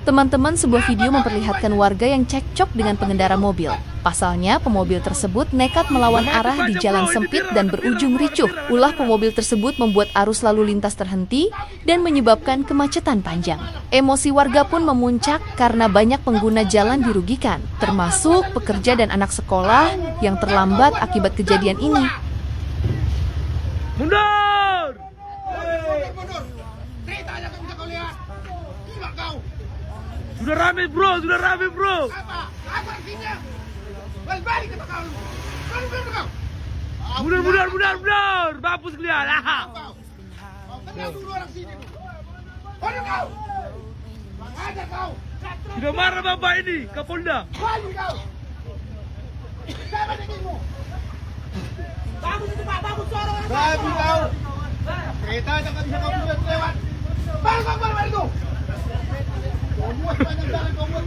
Teman-teman, sebuah video memperlihatkan warga yang cekcok dengan pengendara mobil. Pasalnya, pemobil tersebut nekat melawan arah di jalan sempit dan berujung ricuh. Ulah pemobil tersebut membuat arus lalu lintas terhenti dan menyebabkan kemacetan panjang. Emosi warga pun memuncak karena banyak pengguna jalan dirugikan, termasuk pekerja dan anak sekolah yang terlambat akibat kejadian ini. Mundur! Mundur! Cerita aja kau bisa kau lihat. Gila kau. Sudah rame bro, sudah rame bro. Apa? Apa artinya? Balik kata kau. Balik kau. Mundur. Mampus kalian. Kau. Kau kenal dulu orang sini. Balik kau. Ada kau. Sudah marah bapak ini, Kapolda. Balik kau. Siapa dengimu? Bagus itu Pak, bagus suara orang. Bagus kau. Kereta jangan bisa kau lewat. Balik kau. Kau buat banyak jalan kau buat